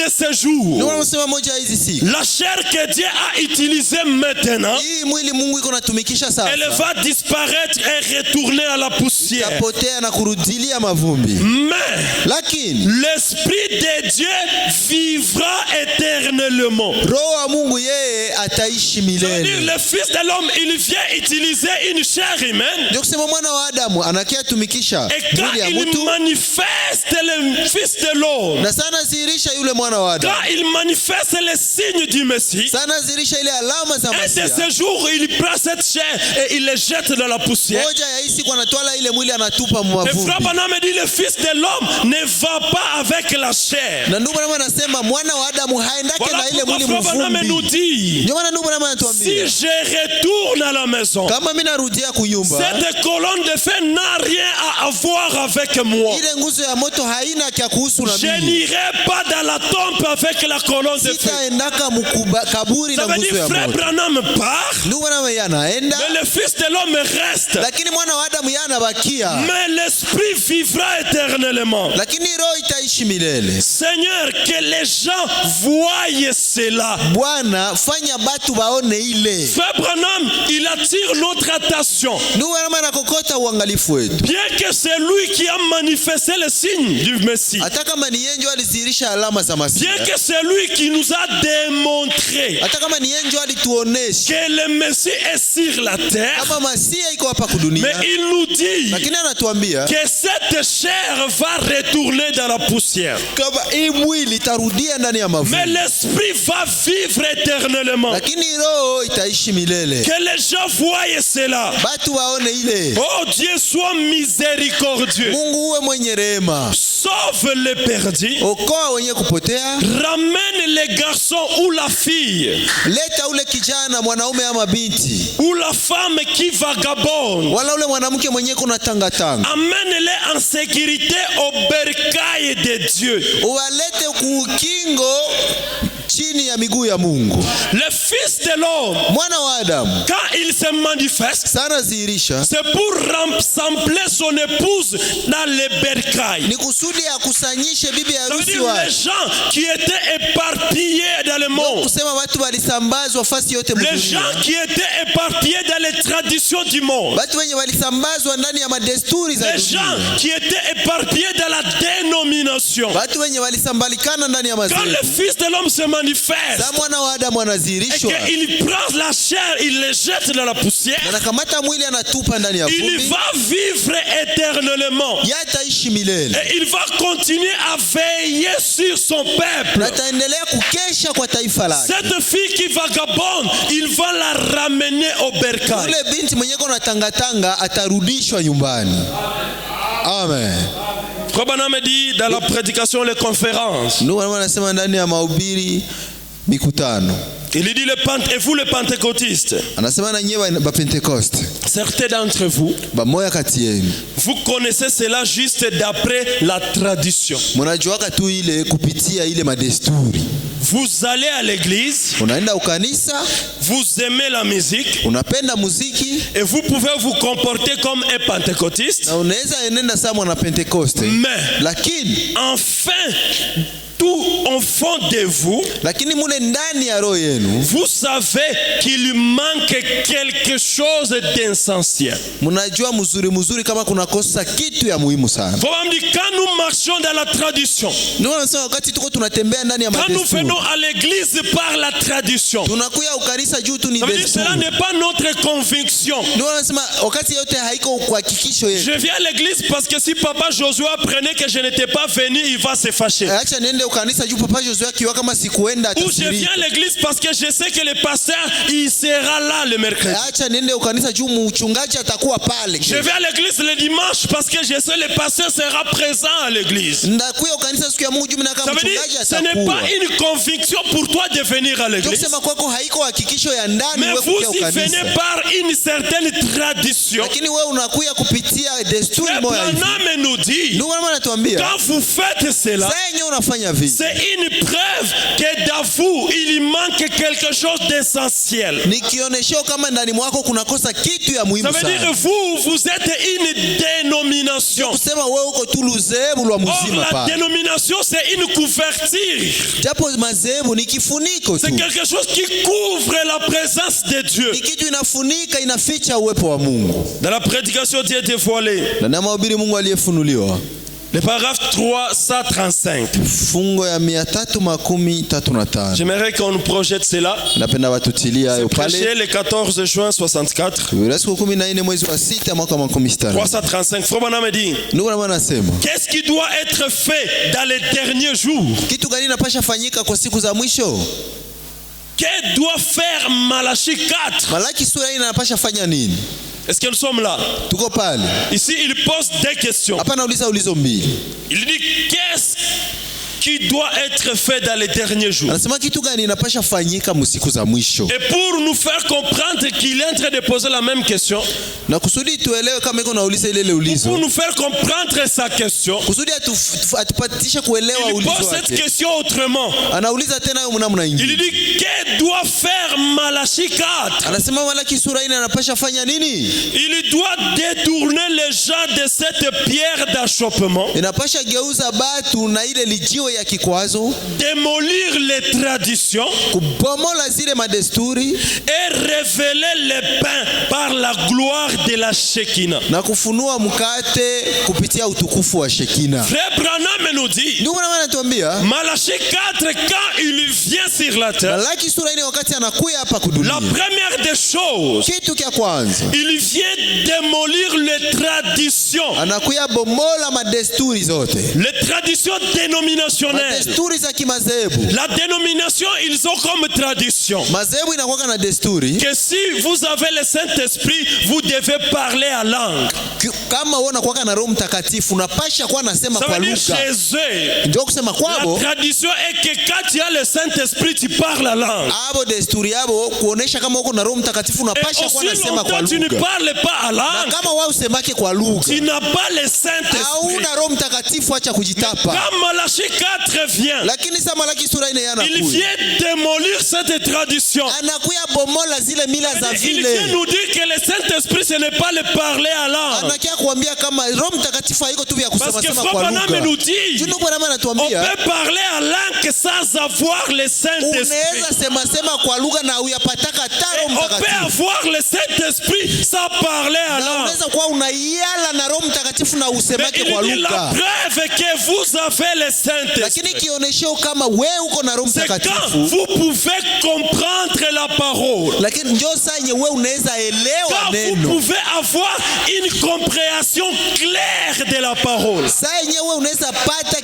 de ce jour, Ndio wanasema moja hizi siku. la chair que Dieu a utilisée maintenant, Hii mwili Mungu iko natumikisha sasa. elle va disparaître et retourner à la poussière. Itapotea na kurudilia mavumbi. Mais Lakini l'Esprit de Dieu vivra éternellement. Roho wa Mungu yeye ataishi milele. Le Fils de l'homme, il vient utiliser une chair humaine. Ndio kusema mwana wa Adamu anakia tumikisha Et quand mwili ya il mtu manifeste le Fils de l'homme, na sana zirisha yule mwana wa Adamu. quand il manifeste les signes du Messie, Sana zirisha ile alama za et de Masia. ce jour, il prend cette chair et il les jette dans la poussière. Moja ya hisi kwa natwala ile mwili anatupa Et mwavumbi. Frère Branham dit, le Fils de l'homme ne va pas avec la chair. Na ndugu Branham anasema mwana wa Adamu haendake Voilà na ile pourquoi mwili Frère Branham nous mvumbi. dit, Ndio maana ndugu Branham si anatuambia je retourne à la maison, kama mimi narudia kunyumba, cette colonne de feu n'a rien à avoir avec moi. ile nguzo ya moto haina kia kuhusu na Je mimi. n'irai pas dans la tombe avec la colonne de feu. Sitaendaka kaburi Ça na veut nguzo dire ya Frère moto. Branham part, Ndugu Branham yeye anaenda, mais le Fils de l'homme reste. lakini mwana wa Adamu yeye anabakia. Mais l'esprit vivra éternellement. Lakini roho itaishi milele. Seigneur, que les gens voient cela. Bwana, fanya batu baone ile. Frère Branham, il attire notre attention. Ndugu Branham anakokota uangalifu wetu. Bien que c'est lui qui a manifesté le signe du Messie. Hata kama ni yeye ndio alizihirisha alama za Masia. Bien que c'est lui qui nous a démontré Hata kama ni yeye ndio alituonesha que le Messie est sur la terre. kama Masia iko hapa kudunia. Mais il nous dit Lakini anatuambia que cette chair va retourner dans la poussière. kama hii mwili itarudia ndani ya mavu. Mais l'esprit va vivre éternellement. Lakini roho itaishi milele. Que les gens voient cela. Batu waone ile. Oh Dieu, sois miséricordieux. Mungu uwe mwenye rehema. Sauve les perdus. Okoa wenye kupotea. Ramène les garçons ou la fille. Leta ule kijana mwanaume ama binti. Ou la femme qui vagabonde. Wala ule mwanamke mwenye kuna tangatanga. Amène-les en sécurité au bercail de Dieu. Uwalete kuukingo chini ya miguu ya Mungu. Le Fils de l'homme, Mwana wa Adamu quand il se manifeste, sana zihirisha c'est pour rassembler son épouse dans les bercails. ni kusudi akusanyishe bibi Ça veut harusi dire les wake. gens qui étaient éparpillés dans le monde. Kusema watu walisambazwa fasi yote Les mdunia. gens qui étaient éparpillés dans les traditions du monde. Watu wenye walisambazwa ndani ya madesturi za Les gens dunia. qui étaient éparpillés dans la dénomination. Watu wenye walisambalikana ndani ya Quand le madhehebu. Fils de l'homme se manifeste Sa mwana wa Adamu et anazihirishwa qu'il prend la chair, il le jette dans la poussière, na nakamata mwili anatupa ndani ya il vumbi, va vivre éternellement. yataishi milele Et il va continuer à veiller sur son peuple. na ataendelea kukesha kwa taifa lake. Cette fille qui vagabonde, il va la ramener au bercail. Yule binti mwenye kona tangatanga atarudishwa nyumbani. Amen. Frère Branham dit dans la prédication, les conférences, Ndio wanasema ndani ya mahubiri mikutano. il dit et vous les pentecôtistes, Anasema na nyewe ba Pentecost. certains d'entre vous, Bamoya kati yenu. vous connaissez cela juste d'après la tradition. Mnajuaka tu ile kupitia ile madesturi. Vous allez à l'église, Unaenda ukanisa, vous aimez la musique unapenda muziki et vous pouvez vous comporter comme un pentecôtiste. na unaweza enenda sawa mwana Pentecoste. Mais Lakini enfin, tout au fond de vous, lakini mule ndani ya roho yenu vous savez qu'il manque quelque chose d'essentiel. mnajua mzuri kama kuna kosa kitu ya muhimu sana. Quand nous marchons dans la tradition, Ndio wanasema wakati tuko tunatembea ndani ya quand nous madesturi, venons à l'église par la tradition, tunakuya ukanisa juu tu ni ça veut dire que cela desturi. n'est pas notre conviction. Ndio wanasema wakati yote haiko kwa hakikisho yetu. Je viens à l'église parce que si papa Josué apprenait que je n'étais pas venu, il va se fâcher. Acha niende ukanisa juu papa Josué akiwa kama sikuenda Ou je atasirika. viens à l'église parce que je sais que le pasteur, il sera là le mercredi. Acha niende ukanisa juu mchungaji atakuwa pale. Je vais à l'église le dimanche parce que je sais le pasteur sera présent à l'église. Ndakuya ukanisa siku ya Mungu juu Ça kama veut dire mchungaji ce n'est atakuwa. pas une conviction pour toi de venir à Ndio l'église. kusema kwako haiko hakikisho ya ndani Mais wewe vous kuja y ukanisa. venez par une certaine tradition. Lakini wewe unakuya kupitia desturi Frère moja hivi. Branham nous dit, Ndio maana anatuambia quand vous faites cela, sasa yenyewe unafanya vipi? c'est une preuve que dans vous, il manque quelque chose d'essentiel. Ni kionesho kama ndani mwako kunakosa kitu ya muhimu Ça veut dire sana. que vous êtes une dénomination. Kusema wewe uko tu luzebu lwa Or, mzima la pa. dénomination, c'est une couverture. Japo mazebu ni kifuniko C'est tu. quelque chose qui couvre la présence de Dieu. Ni kitu inafunika, inaficha uwepo wa Mungu. Dans la prédication, Dieu est dévoilé. Na mahubiri Mungu aliyefunuliwa. Le paragraphe 335. Fungo ya 335. J'aimerais qu'on nous projette cela. Napenda watutilia hayo Prêché pale. le 14 juin 64. Siku 14 mwezi wa 6 mwaka wa 16. 335. Frère Branham dit, Ndugu na bwana nasema, qu'est-ce qui doit être fait dans les derniers jours? kitu gani napasha fanyika kwa siku za mwisho? Que doit faire Malachie 4? Malaki sura hii inapasha fanya nini? Est-ce que nous sommes là? Tuko pale. Ici, il pose des questions. Hapa nauliza ulizo mbili. Il dit, qu'est-ce qui doit être fait dans les derniers jours? Anasema kitu gani inapasha fanyika msiku za mwisho? Et pour nous faire comprendre qu'il est en train de poser la même question, Na kusudi tuelewe kama iko nauliza ile pour ulizo. nous faire comprendre sa question, Kusudi atupatishe kuelewa il ulizo pose cette wake. question autrement. Anauliza tena hayo namna Il nyingine. dit, que doit faire Malachie 4? Anasema Malaki sura hii anapasha fanya nini? Il doit détourner les gens de cette pierre d'achoppement, Inapasha geuza batu na ile lijiwe ya kikwazo, démolir les traditions kubomola zile madesturi et révéler le pain par la gloire de la Shekinah. na kufunua mkate kupitia utukufu wa Shekina. Frère Branham nous dit, Ndugu na anatuambia Malachie 4, quand il vient sur la terre, Malaki sura ile wakati anakuya hapa la kudunia, première des choses, kitu kia kwanza il vient démolir les traditions. anakuya bomola madesturi zote, Les traditions dénominationnelles. madesturi za kimazebu. La dénomination, ils ont comme tradition Mazebu inakuwa na desturi que si vous avez le Saint-Esprit, vous devez parler à langue. kama wewe unakuwa na Roho Mtakatifu unapasha kuwa nasema Ça kwa veut dire lugha. chez eux, Ndio kusema la kwabo tradition est que quand tu as le Saint-Esprit, tu parles à langue. abo desturi yabo kuonesha kama uko na Roho Mtakatifu Et unapasha kuwa aussi nasema kwa longtemps tu ne lugha. parles pas à Na langue, kama wewe usemake kwa lugha, tu n'as pas le Saint-Esprit. hauna Roho Mtakatifu, acha kujitapa. Quand Malachie 4 vient, Lakini sasa Malaki sura ine il yanakuja, vient démolir cette tradition. anakuya bomola zile mila za Il vient vile, nous dire que le Saint-Esprit, ce n'est pas le parler à langue. anakia kuambia kama Roho Mtakatifu haiko tu vya Parce kusema que sema Frère kwa Branham lugha. nous dit, Juno Bwana on anatuambia peut parler à langue sans avoir le Saint-Esprit. unaweza sema kwa lugha na uyapataka Roho On peut Mtakatifu. avoir le Saint-Esprit sans parler à Na langue. unaweza kuwa unaiala na Roho Mtakatifu na Mais usemake il kwa dit la lugha. preuve que vous avez le Lakini Saint-Esprit, kionesheo kama wewe uko na Roho c'est quand Mtakatifu, vous pouvez comprendre la parole. lakini njoo saa yenye wewe unaweza elewa Quand vous neno. pouvez avoir une compréhension claire de la parole. Saa yenye wewe unaweza pata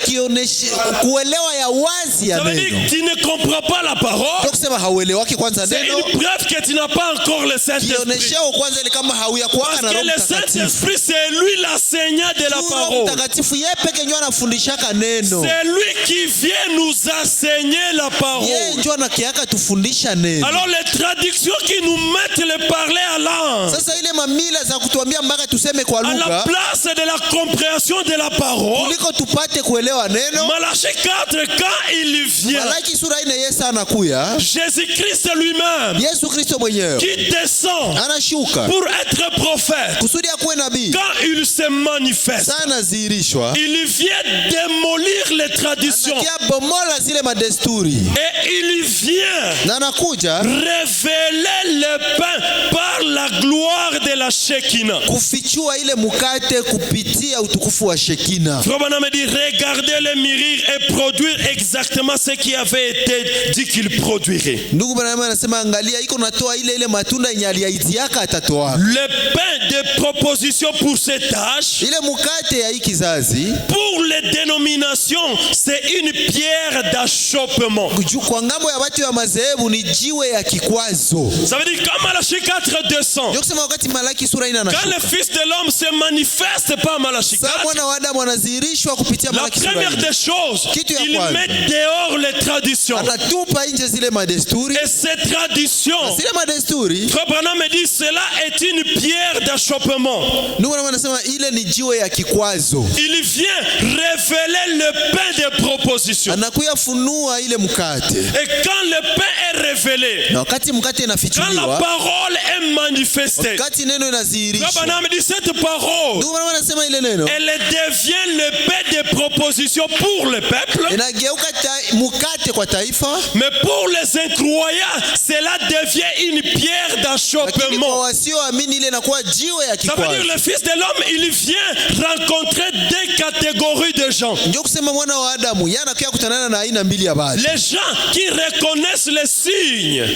kuelewa ya wazi ya Ça veut dire neno. que tu ne comprends pas la parole. Ndio kusema hauelewaki kwanza C'est neno. une preuve que tu n'as pas encore le Saint-Esprit. Kionesheo kwanza ni kama hauyakuwa Parce na que Roho le Mtakatifu. Saint-Esprit, c'est lui l'enseignant de la Roho parole. Mtakatifu yeye peke ndio anafundishaka neno. C'est lui qui vient nous enseigner la Yeye parole. ndio anakiaka tufundisha neno. Alors les traductions qui nous mettent le parler à langue, Sasa ile mamila za kutuambia mpaka tuseme kwa à la lugha place de la compréhension de la parole, kuliko tupate kuelewa neno. Malachie 4, quand il vient, Malaki sura ine Yesu anakuya, Jésus-Christ lui-même, Yesu Kristo mwenyewe qui descend anashuka pour être prophète, kusudi akuwe nabii. quand il se manifeste, Sana zihirishwa il vient démolir les traditions anakia bomola zile madesturi et il vient na anakuja révéler le pain par la gloire de la Shekinah. kufichua ile mukate kupitia utukufu wa Shekina. Frère Branham dit, regardez le mûrir et produire exactement ce qui avait été dit qu'il produirait. Ndugu Branham anasema angalia, iko natoa ile matunda yenye aliahidiaka atatoa. Le pain de proposition pour cette tâche, Ile mukate ya hii kizazi pour les dénominations, c'est une pierre d'achoppement. kwa ngambo ya watu ya madhehebu ni jiwe ya kikwazo. Ça veut dire quand Malachie 4 descend, Ndio kusema wakati Malaki sura ina quand anashuka, le Fils de l'homme se manifeste par Malachie sasa 4, mwana wa Adamu anadhihirishwa kupitia la Malaki sura première ine. des choses, Kitu ya il kwanza, met dehors les traditions. anatupa nje zile madesturi. Et ces traditions, Zile madesturi Frère Branham me dit, cela est une pierre d'achoppement. ndugu anasema ile ni jiwe ya kikwazo. Il vient révéler le pain de proposition. Anakuya funua funua ile mkate. Et quand le pain est révélé, Na wakati mkate quand la inafichuliwa, parole est manifestée, wakati neno inadhihirishwa, Branham dit cette parole, ndugu Branham anasema ile neno elle devient le pain de proposition pour le peuple, inageuka mkate kwa taifa, mais pour les incroyants, cela devient une pierre lakini kwa d'achoppement. wasioamini ile inakuwa jiwe ya Ça veut dire kikwazo. le Fils de l'homme, il vient rencontrer deux catégories de gens. Ndio kusema mwana wa Adamu yana kia kutanana na aina mbili ya watu. Les gens qui reconnaissent les signes,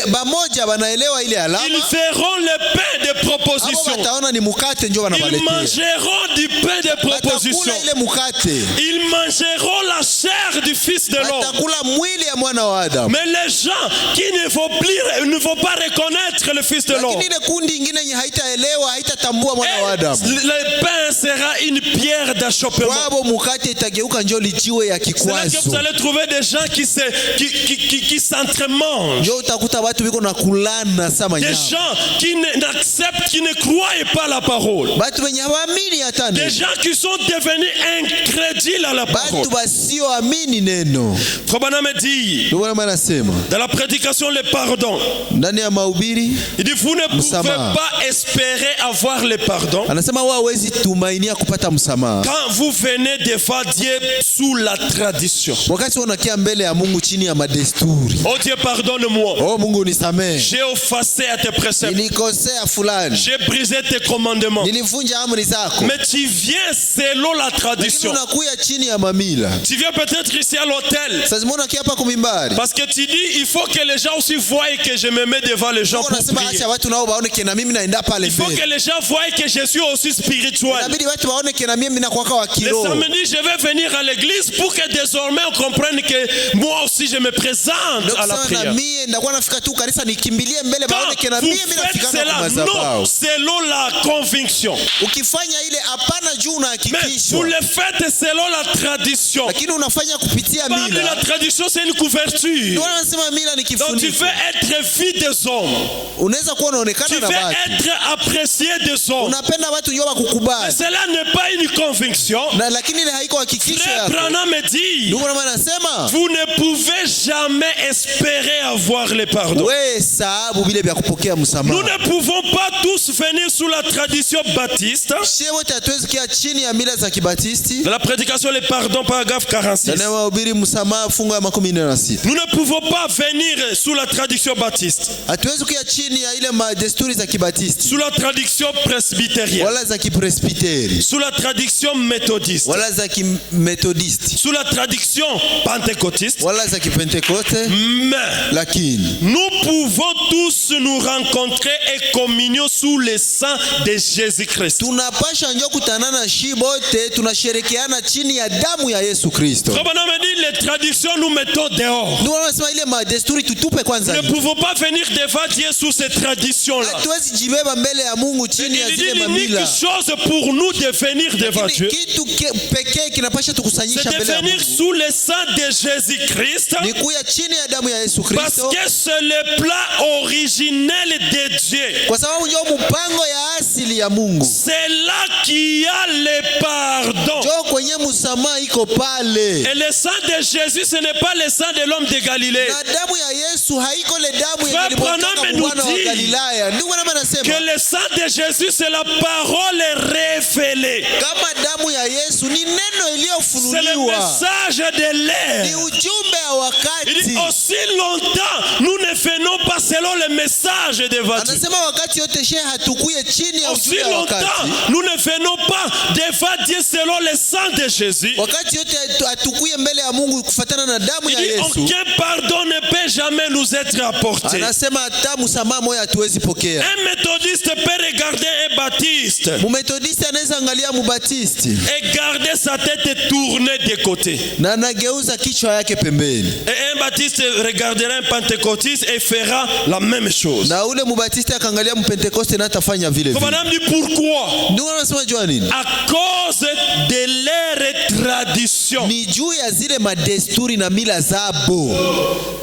Bamoja wanaelewa ile ils alama, verront le pain de hapo proposition. wataona ni mkate ndio Ils wanawaletea. mangeront du pain de proposition. Watakula ile mkate, Ils mangeront la chair du Fils de l'homme. watakula mwili ya mwana wa Adamu. Mais les gens qui ne vont pas reconnaître le Fils de l'homme, Lakini ile kundi ingine yenye haitaelewa, haitatambua mwana wa Adamu, le pain sera une pierre d'achoppement. kwabo mkate itageuka ndio lijiwe ya C'est là que kikwazo. vous allez trouver des gens qui s'entremangent. Ndio utakuta watu wiko na kulana sama Des nyama. gens qui n'acceptent, qui ne croient pas la parole. Watu wenye hawaamini hata Des neno. gens qui sont devenus incrédules à la parole. Watu wasioamini neno. Frère Branham dit, Ndio maana anasema dans la prédication, le pardon, ndani ya mahubiri il dit, vous ne pouvez Msamaha. pas espérer avoir le pardon anasema wao hawezi tumainia kupata msamaha quand vous venez devant Dieu sous la tradition. wakati unakia mbele ya Mungu chini ya madesturi. Oh Dieu, pardonne-moi. Oh Mungu unisamehe, J'ai offensé à tes préceptes. nilikosea fulani, J'ai brisé tes commandements. nilivunja amri zako. Mais tu viens selon la Lakini tradition. unakuya chini ya mamila. Tu viens peut-être ici à l'hôtel. Sasa mbona unakia hapa kumimbari? Parce que tu dis, il faut que les gens aussi voient que je me mets devant les gens pour Unasema prier. acha watu nao waone kena mimi naenda pale Il faut mbele. que les gens voient que je suis aussi spirituel. Inabidi watu waone kena mimi nakuwa wa Le kiroho. samedi, je vais venir à l'église pour que désormais on comprenne que moi aussi je me présente Ndio à la kusema na prière. mie ndakuwa nafika tu kanisa nikimbilie mbele Quand baone kena vous mimi faites nafika kwa cela, non, madhabahu. selon la conviction. Ukifanya ile hapana juu Mais vous unahakikishwa. le faites selon la tradition. Lakini unafanya kupitia Parmi la mila. tradition, c'est une couverture. Ndio wanasema mila ni Donc tu kifuniko. veux être vu des hommes. Unaweza kuwa Tu unaonekana na veux watu. être apprécié des hommes. Unapenda watu ndio Mais wakukubali. cela n'est pas une conviction. Na lakini ile haiko hakikisho Frère yako. Branham me dit, Ndio maana anasema vous ne pouvez jamais espérer avoir le pardon. we sababu vile vya kupokea Nous msamaha. ne pouvons pas tous venir sous la tradition baptiste. Shie wote hatuwezi kia chini ya mila za Kibatisti. Dans la prédication, le pardon, paragraphe 46. Ndani ya mahubiri msamaha fungu ya 16. Nous ne pouvons pas venir sous la tradition baptiste, Hatuwezi kia chini ya ile desturi za Kibatisti sous la tradition presbytérienne, wala za Kipresbiteri sous la tradition méthodiste, wala za Kimetodisti sous la tradition pentecôtiste. wala za Kipentekoste, Mais lakini nous pouvons tous nous rencontrer et communion sous le sang de Jésus-Christ. tunapasha njo kutanana shi bote tunasherekeana chini ya damu ya Yesu Kristo. Comme on a dit, les traditions nous mettons dehors. Ndio wanasema ile madesturi tutupe kwanza. Nous ne pouvons pas venir devant Dieu sous ces traditions-là. Hatuwezi jibeba mbele ya Mungu chini ya Il dit zile l'unique mamila. chose pour nous de venir devant Dieu, Kitu pekee kinapasha tukusanyisha c'est de mbele ya venir Mungu sous le sang de Jésus-Christ, ni kuya chini ya damu ya Yesu parce Kristo, que c'est le plan originel de Dieu. kwa sababu ndio mpango ya asili ya Mungu. C'est là qu'il y a le pardon. Ndio kwenye msamaha iko pale. Et le sang de Jésus, ce n'est pas le sang de l'homme de Galilée. Na damu ya Yesu haiko le damu Frère yenye ilitoka Branham kwa Bwana nous wa dit Galilaya. Ndio maana Que anasema le sang de Jésus, c'est la parole révélée. kama damu ya Yesu ni neno C'est le iliyofunuliwa, message de ni l'air. ujumbe wa Il dit, wakati. aussi longtemps, nous ne venons pas selon le message de Dieu. Anasema wakati yote shehe hatukuye chini ya Aussi ujumbe wa longtemps, wakati. nous ne venons pas devant Dieu selon le sang de Jésus. Wakati yote hatukuye mbele ya Mungu kufatana na damu Il ya dit, Yesu. aucun pardon ne peut jamais nous être apporté. Anasema hata msamaha moja hatuwezi pokea. Un méthodiste peut regarder un baptiste Mumetodisti anaweza angalia mubatisti et garder sa tête tournée de côté. na anageuza kichwa yake pembeni, Et un baptiste regardera un pentecôtiste et fera la même chose. na ule mubatisti akaangalia mpentekoste na atafanya vile Comme vile. on dit pourquoi? Ndio anasema jua nini? À cause de leur tradition. Ni juu ya zile madesturi na mila zabo.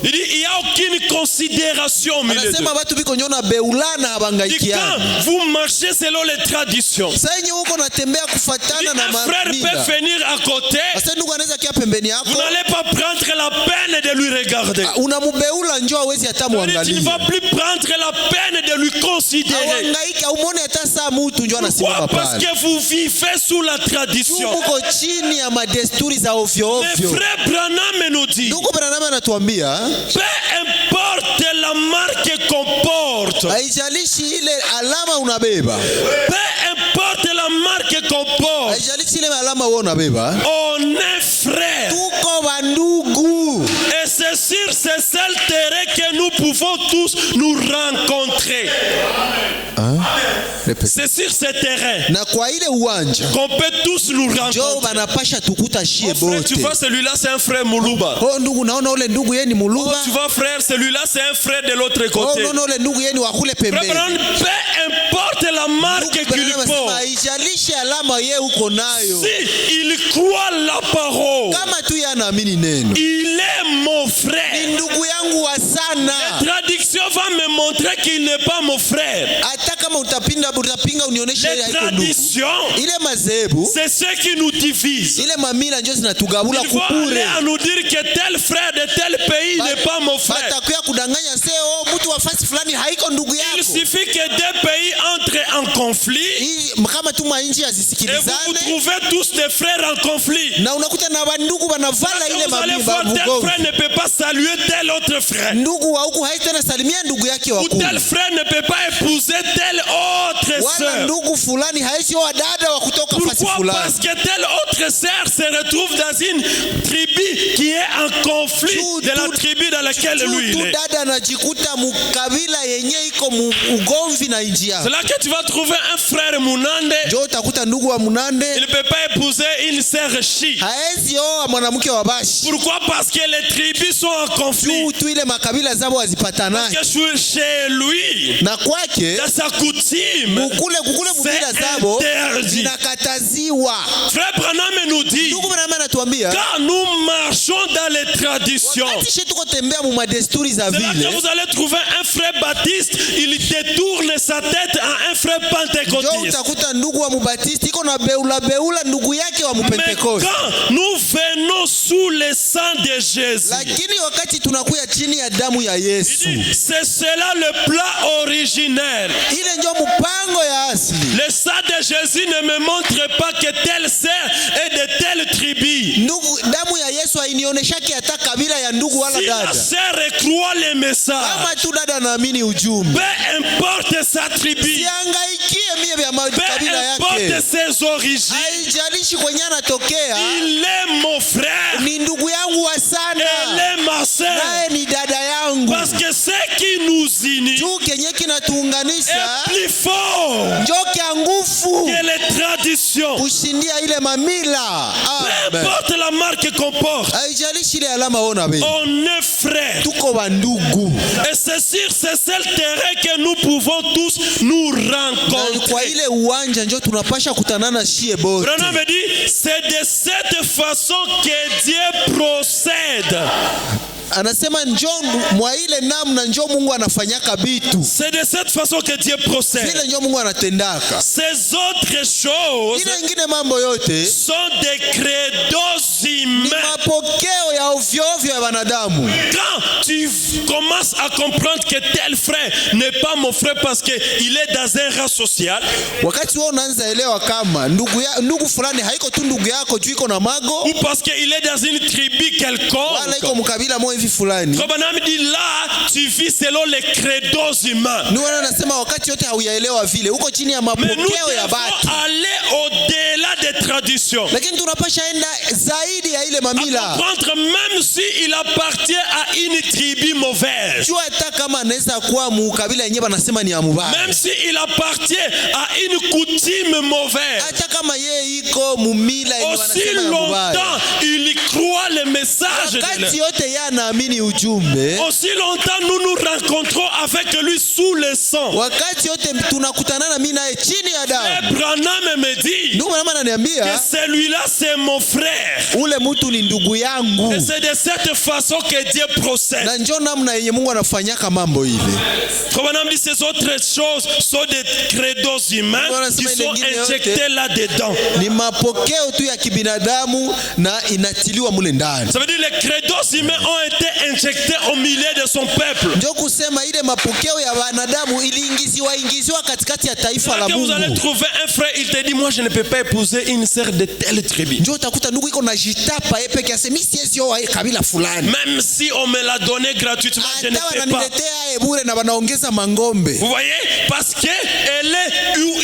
Il dit il n'y a aucune considération au milieu d'eux. Anasema watu biko nyona beulana Il dit habangaikiana. quand vous marchez selon les traditions, Sasa yenye uko natembea il dit, kufatana na un frère peut mila. venir à côté, Sasa ndugu anaweza kia pembeni vous yako, n'allez pas prendre la peine de lui regarder. unamubeula njoo hawezi hata Tu ne muangalia. vas plus prendre la peine de lui considérer. Hawangaika umone hata saa mtu njoo anasimama Pourquoi? Parce pale. que vous vivez sous la Tu tradition. muko chini ya madesturi za ovyo Le ovyo. frère Branham nous dit, Ndugu Branham anatuambia peu importe la marque qu'on porte, haijalishi ile alama unabeba, peu importe la marque qu'on porte, haijalishi ile alama wewe unabeba, on est frère. tuko bandugu. Et c'est sur ce seul terrain que nous pouvons tous nous rencontrer. C'est sur ce terrain Na kwa ile uwanja qu'on peut tous nous njoo rencontrer. banapasha tukuta shie Oh, frère, tu bote. vois, celui-là, c'est un frère Moulouba. Oh ndugu, naona ule ndugu yeye ni Oh, Muluba. tu vois, frère, celui-là, c'est un frère de l'autre Oh côté. naona ule ndugu yeye ni wa kule Frère pembeni. Branham, peu importe la marque Ndugu qu'il Branham anasema porte, haijalishi alama yeye uko nayo, si il croit la parole, kama tu yeye anaamini neno, il est mon ni frère. ndugu yangu wa sana. Traduction va me montrer qu'il n'est pas mon frère. Hata kama utapinga unionyeshe Les ile haiko ndugu. traditions, Ile mazehebu, c'est ce qui nous divise. ile mamila njoo zinatugabula Il faut aller kupure. à nous dire que tel frère de tel pays n'est pas mon frère. Batakuya kudanganya seo mtu wa fasi fulani haiko ndugu Il yako. suffit que deux pays entrent en conflit Hii kama tu mainji et vous hazisikilizane trouvez tous des frères en conflit. na unakuta na bandugu banavala ile Vous allez voir tel frère ne peut pas saluer tel autre frère. ndugu wa huku haita na salimia ndugu yake wa Ou huku. tel frère ne peut pas épouser telle autre Wala sœur. ndugu fulani haisi wa dada wa kutoka fasi Pourquoi? fulani. Parce que telle autre sœur se retrouve dans une tribu qui est en conflit de la tribu dans laquelle lui Tu il est. dada anajikuta mukabila yenye iko ugomvi na inji C'est yao. là que tu vas trouver un frère Munande. Njoo utakuta ndugu wa Munande Il ne peut pas épouser une sœur Chi. haezi oa mwanamke wa Bashi. Pourquoi? Parce que les tribus sont en conflit. Tu ile makabila zabo hazipatanaki. Parce que chez lui, Na kwake dans sa coutume, kukule mubila c'est zabo interdit. zinakataziwa. Frère Branham nous dit, Ndugu Branham anatuambia quand nous marchons dans les traditions, wakati shetu tuko tembea mu madesturi za c'est là vile, que vous allez trouver un frère baptiste, il détourne sa tête à un frère njoo pentecôtiste. utakuta ndugu wa mubatisti iko na beula ndugu yake wa Mais mupentekoste. quand nous venons sous le sang de Jésus, Lakini wakati tunakuya chini ya damu ya Yesu, c'est cela le plat originel. ile ndio mpango ya asili. Le sang de Jésus ne me montre pas que telle sœur est de telle tribu. Ndugu, damu ya Yesu hainioneshaki hata kabila ya ndugu wala Si la dada. sœur croit les messages, Kama tu dada naamini ujumbe, peu importe sa tribu, siangaikie mie vya peu kabila importe yake, ses origines, haijalishi kwenye anatokea, il est mon frère, ni ndugu yangu wa elle sana, est ma sœur. naye ni dada yangu. Parce que ce qui nous unit Juu kenye kinatuunganisha est plus fort njo kya nguvu que les traditions. kushindia ile mamila. Peu Amen. importe la marque qu'on porte, Haijalishi ile alama ona be, on est frères. tuko bandugu. Et c'est sur ce seul terrain que nous pouvons tous nous Na kwa rencontrer. ile uwanja njo tunapasha kutanana shie bote. Branham me dit, c'est de cette façon que Dieu procède. Anasema njo mwa ile namna njo Mungu anafanyaka bitu. C'est de cette façon que Dieu procède. Vile njo Mungu anatendaka. Ces autres choses Ile ingine mambo yote sont des credos ni humains. mapokeo ya ovyo ovyo ya wanadamu. Quand tu commences à comprendre que tel frère n'est pas mon frère parce qu'il est dans un rang social, Wakati wewe unaanza elewa kama ndugu fulani haiko tu ndugu yako juu iko na mago ou parce qu'il est dans une tribu wala quelconque, iko mkabila moja hivi fulani. Branham dit là, tu vis selon les credos humains. Ni wana nasema wakati yote hauyaelewa vile, uko chini ya Mais nous mapokeo ya devons batu. aller au-delà des traditions. Lakini tunapasha enda zaidi ya ile À mamila. comprendre même s'il appartient à une tribu mauvaise. Jua hata kama anaweza kuwa mukabila yenyewe banasema ni ya mubaya. Même s'il appartient à une coutume mauvaise. Hata kama yeye iko mumila yenyewe Aussi banasema ya mubaya. longtemps il croit le message de Wakati Dieu. yote yeye anaamini ujumbe. Aussi longtemps nous nous rencontrons avec lui sous le sang. Wakati yote tunakutanana mimi naye chini ya damu. Et Branham me dit Ndugu mama que ananiambia celui-là c'est mon frère. ule mtu ni ndugu yangu. Et c'est de cette façon que Dieu procède. Na njoo namna yenye Mungu anafanyaka mambo ile. Ces autres choses sont des credos humains qui sont injectés là-dedans. Ni mapokeo tu ya kibinadamu na inatiliwa mule ndani. Ça veut dire les credos humains ont été injectés au milieu de son peuple. Ndio kusema ile mapokeo ya wanadamu iliingiziwa katikati ya taifa la Mungu. Vous allez trouver un frère, il te dit moi je ne peux pas épouser une sœur de telle tribu. Ndio utakuta ndugu iko na jitapa yeye peke yake, mimi siwezi oa kabila fulani. Même si on me l'a donné gratuitement, je ne peux pas. Na wanaongeza mangombe. Vous voyez, parce que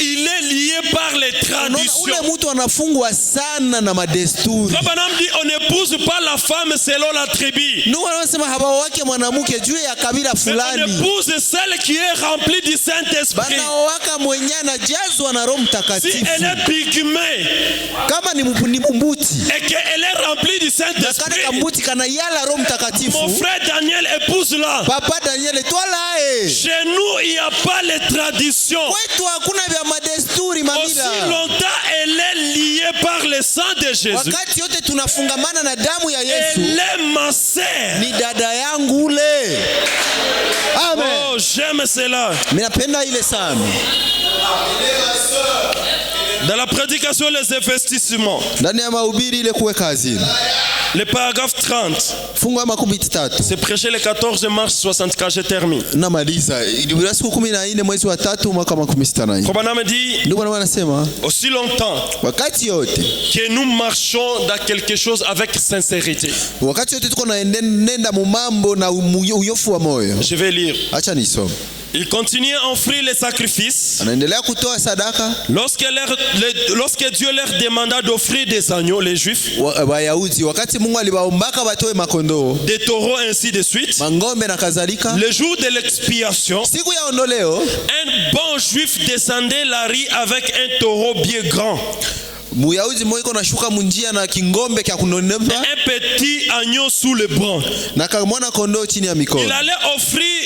il est lié par les traditions. Ule mtu anafungwa sana na madesturi. Abraham dit on n'épouse pas la femme selon la tribu. Nous anasema hawawake mwanamke juu ya kabila fulani. On épouse celle qui est remplie du Saint-Esprit. Banawaka mwenye anajazwa na Roho Mtakatifu. Si elle est pygmée, kama ni mbuti et qu'elle est remplie du Saint-Esprit, mbuti kana yala Roho Mtakatifu. Mon frère Daniel épouse-la. Papa Daniel toi là. Chez nous il n'y a pas les traditions. Kwetu hakuna vya madesturi mamila. Aussi longtemps elle est liée par le sang de Jésus. Wakati yote tunafungamana na damu ya Yesu. Elle est ma sœur. Ni dada yangu ule. Amen. Oh, j'aime cela. Mimi napenda ile sana. Dans la prédication les investissements. Ndani ya mahubiri ile kuweka hazina. Le paragraphe 30. Fungu la 13. C'est prêché le 14 mars 64, je termine. Namaliza. Ilibura siku 14 mwezi wa 3 mwaka 65. Kobaname dit, ndugu anasema, aussi longtemps wakati yote que nous marchons dans quelque chose avec sincérité. Wakati yote tuko naenda mu mambo na uyofu wa moyo. Je vais lire. Acha nisome. Il continue à offrir les sacrifices. Anaendelea kutoa sadaka. Lorsque Dieu leur demanda d'offrir des agneaux, les Juifs, Wayahudi wakati Mungu aliwaombaka watoe makondoo, des taureaux ainsi de suite, mangombe na kadhalika, le jour de l'expiation, siku ya ondoleo, un bon Juif descendait la rue avec un taureau bien grand. Muyahudi moiko nashuka munjia na kingombe kya kunonepa, un petit agneau sous le bras. Na kamwana kondoo chini ya mikono.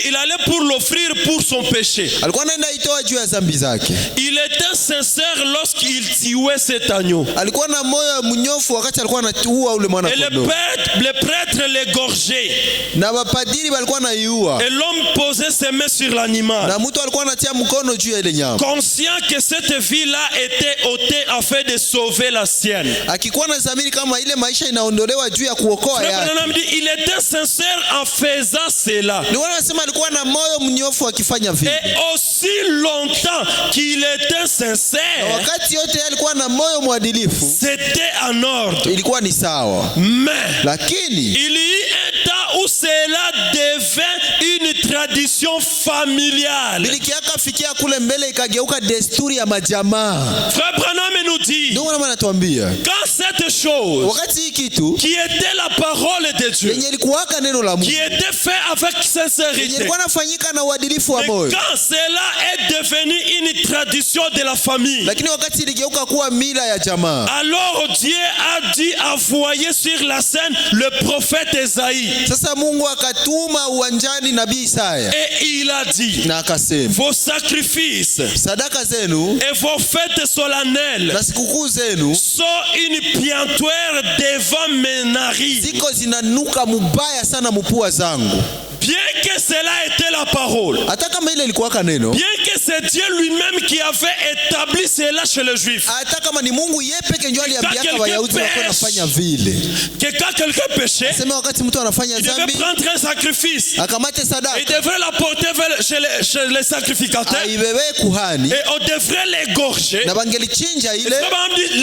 Il allait pour l'offrir pour son péché. Alikuwa anaenda itoa juu ya dhambi zake. Il était sincère lorsqu'il tuait cet agneau. Alikuwa na moyo mnyofu wakati alikuwa anatua ule mwana kondoo. Et le prêtre l'égorgeait. Na mapadiri walikuwa naiua. Et l'homme posait ses mains sur l'animal. Na mtu alikuwa anatia mkono juu ya ile nyama. Conscient que cette vie-là était ôtée afin de sauver la sienne. Akikuwa na dhamiri kama ile maisha inaondolewa juu ya kuokoa yake. Il était sincère en faisant cela. Ni wanasema alikuwa na moyo mnyofu akifanya vile. Et aussi longtemps qu'il était sincère, wakati yote alikuwa na moyo mwadilifu, c'était en ordre. Ilikuwa ni sawa. Mais lakini il y a un temps où cela devint une tradition familiale. Bilikiaka fikia kule mbele ikageuka desturi ya majamaa. Frère Branham nous dit, ndio maana anatuambia, quand cette chose, wakati hii kitu qui était la parole de Dieu, yenye ilikuwa neno la Mungu, qui était fait avec sincérité, ilikuwa nafanyika na uadilifu wa moyo, quand cela est devenu une tradition de la famille, lakini wakati iligeuka kuwa mila ya jamaa, alors Dieu a dû envoyer sur la scène le prophète Esaïe. Sasa Mungu akatuma uwanjani nabii Isaya, et il a dit, na akasema, vos sacrifices, sadaka zenu et vos fêtes solennelles, na sikukuu zenu sont une piantoire devant mes narines. Ziko zinanuka mubaya sana mupua zangu. Bien que cela était la parole, hata kama ile ilikuwa kaneno, bien que c'est Dieu lui-même qui avait établi cela chez les Juifs, hata kama ni Mungu yeye peke ndiye aliambiaka Wayahudi wanafanya vile, que quand quelqu'un péchait, sema wakati mtu anafanya dhambi, il devait prendre un sacrifice, akamate sadaka, il devrait la porter chez les sacrificateurs, aibebe kuhani, et on devrait l'égorger. na bangelichinja ile.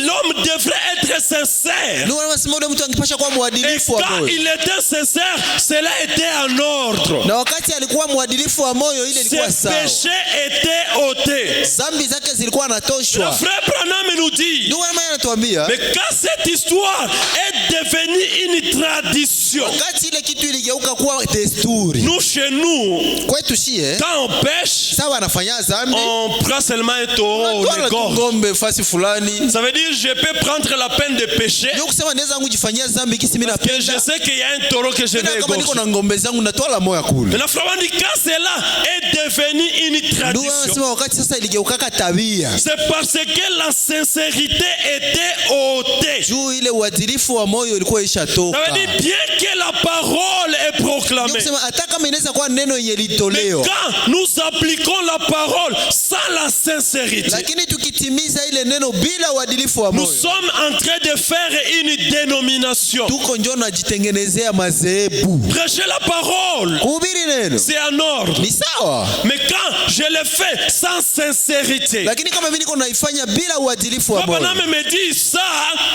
L'homme devrait être sincère. Ndio wanasema ule mtu angepasha kuwa mwadilifu wa moyo. Quand il était sincère, cela était en ordre. Na wakati alikuwa mwadilifu wa moyo, ile ilikuwa sawa. Ses péchés étaient ôtés. Dhambi zake zilikuwa natoshwa. Le frère Branham nous dit, ndio maana anatuambia, mais quand cette histoire est devenue une tradition, wakati ile kitu iligeuka kuwa desturi, nous chez nous, kwetu shie, quand on pêche, sawa anafanya dhambi, on prend seulement un taureau, on égorge. Ngombe fasi fulani. Ça veut dire je peux prendre la peine de pécher. Ndio kusema naweza kujifanyia dhambi kisi mimi napenda. Je sais qu'il y a un taureau que je vais égorger. Kama niko na ngombe zangu natoa la moya kule. Mais la frère dit quand cela est devenu une tradition, wakati sasa iligeuka tabia, c'est parce que la sincérité était ôtée. Juu ile uadilifu wa moyo ilikuwa ishatoka. Ça veut dire bien que la parole est proclamée, proclamée. kusema hata kama inaweza kuwa neno yenye Mais litolewa, quand nous appliquons la parole sans la sincérité, lakini tukitimiza ile neno bila uadilifu wa nous moyo, sommes en train de faire une dénomination. tuko njo najitengenezea madhehebu. Prêcher la parole, Kuhubiri neno c'est en ordre. ni sawa, Mais quand je le fais sans sincérité, lakini kama mimi niko naifanya bila uadilifu wa Papa moyo, Name me dit ça,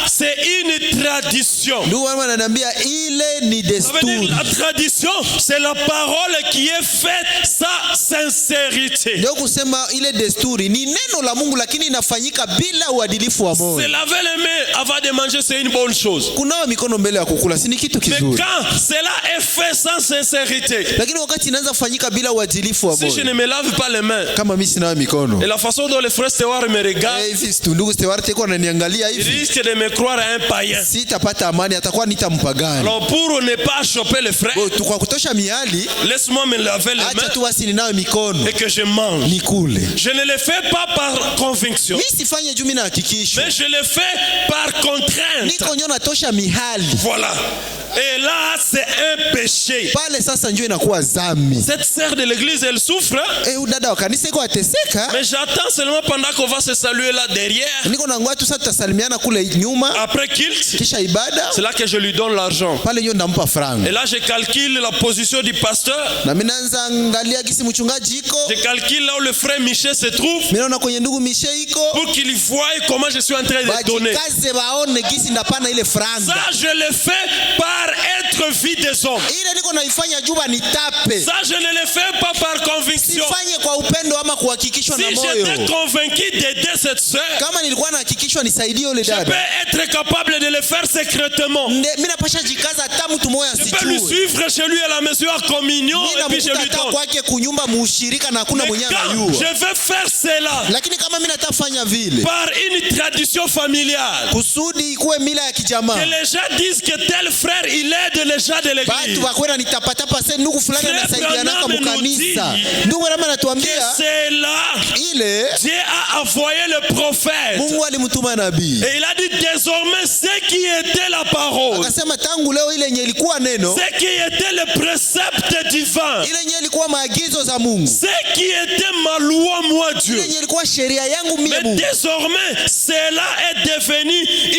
c'est une tradition. ndugu wangu ananiambia ile ni Ça veut dire desturi. la tradition, c'est la parole qui est faite sans sincérité. Ndio kusema ile desturi ni neno la Mungu, lakini inafanyika bila uadilifu wa Se moyo. laver les mains avant de manger, c'est une bonne chose. Kunawa mikono mbele ya kukula si ni kitu Mais kizuri, quand cela est fait sans sincérité, lakini wakati inaanza kufanyika bila uadilifu wa si je moyo, ne me lave pas les mains, kama mimi sinawa mikono et la façon dont les frères Stewart me regardent, hivi, ndugu Stewart iko ananiangalia ils hivi, risquent de me croire un païen. sitapata amani, atakuwa nitampagani. Alors pour ne pas choper les frères, Kwa kutosha miali, laisse-moi me laver les acha mains tu basi ninawe mikono et que je mange. nikule. Je ne le fais pas par conviction, Mimi sifanye juu mimi na hakikisho, mais je le fais par contrainte. niko nyo natosha mihali Voilà. Et là, c'est un péché. pale, sasa njo inakuwa dhambi. Cette sœur de l'église, elle souffre, hein? Dada wa kanisa iko ateseka, Mais j'attends seulement pendant qu'on va se saluer là derrière. niko na ngoja tu sasa tutasalimiana kule nyuma, Après kilt, kisha ibada c'est là que je lui donne l'argent. pale nyo ndampa franga, Et là, je calcule la position du pasteur. na mimi naanza angalia gisi mchungaji iko, Je calcule là où le frère Michel se trouve mimi naona kwenye ndugu Mishe iko, pour qu'il voie comment je suis en train de donner. bajikaze baone gisi ndapana ile franga. Ça, je le fais par être vie des hommes. Ile niko naifanya juba nitape, Ça, je ne le fais pas par conviction. sifanye kwa upendo ama kuhakikishwa Si na j'étais moyo. convaincu d'aider cette sœur, Kama nilikuwa nahakikishwa nisaidie yule je peux dada, être capable de le faire secrètement. mimi napasha jikaza hata mtu moya Je peux lui asijue. suivre chez lui à la maison à communion Mimi et puis je namkuta lui hata donne. kwake kunyumba muushirika na hakuna Mais mwenye quand anajua. je veux faire cela Lakini kama mimi natafanya vile par une tradition familiale, kusudi ikuwe mila ya que kijamaa, les gens disent que tel frère il aide les gens de batu l'église, wakwenda nitapatapa sasa, ndugu fulani Frère anasaidianaka Branham mkanisa. nous dit Ndugu Branham que anatuambia c'est là ile Dieu a envoyé le prophète. Mungu alimtuma nabii, Et il a dit désormais ce qui était la parole, akasema tangu leo ile yenye ilikuwa neno, ce qui était le précepte divin, ile yenye ilikuwa maagizo za Mungu, ce qui était ma loi, moi ile Dieu. yenye ilikuwa sheria yangu mie Mais Mungu, désormais, cela est devenu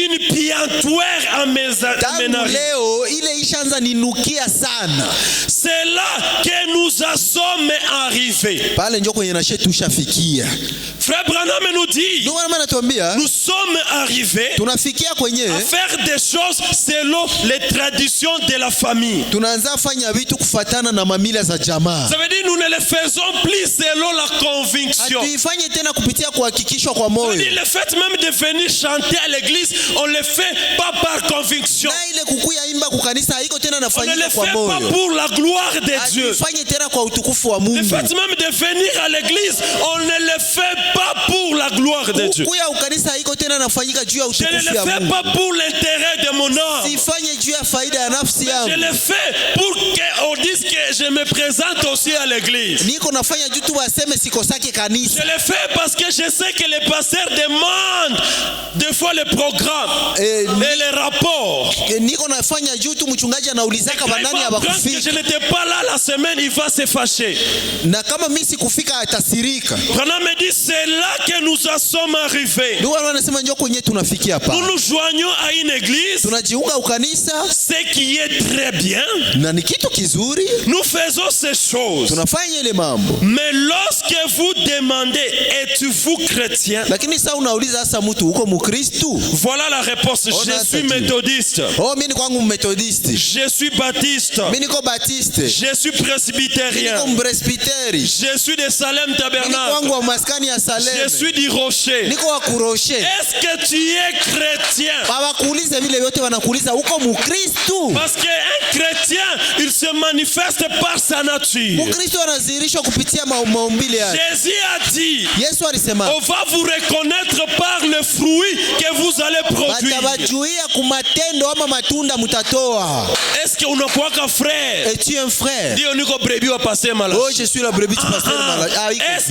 une piantoire à mes tangu narines. leo ile ishaanza ninukia sana. C'est là que nous en sommes arrivés. Pale njo kwenye nashe tushafikia. Frère Branham nous dit, Ndugu Branham anatuambia nous sommes arrivés tunafikia kwenye à faire des choses selon les traditions de la famille. tunaanza fanya vitu kufatana na mamila za jamaa. Ça veut dire nous ne le faisons plus selon la conviction. Hatuifanye tena kupitia kuhakikishwa kwa Ça veut moyo. dire le fait même de venir chanter à l'église, on le fait pas par conviction. Na ile kukuya imba kukanisa haiko tena On ne le nafanyika fait kwa pas moyo. pour la gloire de Dieu. Hatuifanye tena kwa utukufu wa Le Mungu. fait même de venir à l'église, on ne le fait pas pour la gloire de Dieu. Kukuya ukanisa haiko tena nafanyika juu ya Je ne utukufu le ya fais Mungu. pas pour l'intérêt de mon âme. Sifanye juu ya faida ya nafsi Je yangu. le fais pour qu'on dise que je me présente aussi à l'église. Niko nafanya juu tu waseme sikosake kanisa. Je le fais parce que je sais que les pasteurs demandent des fois les programmes et les rapports. Niko nafanya juu tu mchungaji anaulizaka Quand il banani va apprendre que je abakufika. n'étais pas là la semaine, il va se fâcher. Na kama mimi sikufika atasirika. Branham me dit, c'est là que nous en sommes arrivés. Ndugu wanasema njoo kwenye tunafikia hapa. Nous nous joignons à une église, Tunajiunga ukanisa ce qui est très bien. na ni kitu kizuri, Nous faisons ces choses. tunafanya ile mambo. Mais lorsque vous demandez, êtes-vous chrétien? Lakini sasa unauliza sasa mtu uko Mkristu? Voilà la réponse. Je suis méthodiste. Oh, mimi ni kwangu Methodist. Je suis baptiste. Mimi niko Baptiste. Je suis Mimi presbytérien. niko Mpresbiteri. Je suis de Salem Mimi Tabernacle. kwangu wa maskani ya Salem. Je suis du Rocher. Niko wa Kuroshe. Est-ce que tu es chrétien? Hawakuuliza vile vyote, wanakuuliza uko Mkristu? Parce qu'un chrétien, il se manifeste par sa nature. Mkristu anadhihirishwa kupitia maumbile yake. Jésus a dit, Yesu alisema on va vous reconnaître par le fruit que vous allez produire. batabajuia kumatendo ama matunda mutatoa. Est-ce qu'on a quoi qu'un frère? Es-tu un frère? Dis on est brebis va passer malade. Oh, je suis la brebis du pasteur malade. Ah, iko. Est-ce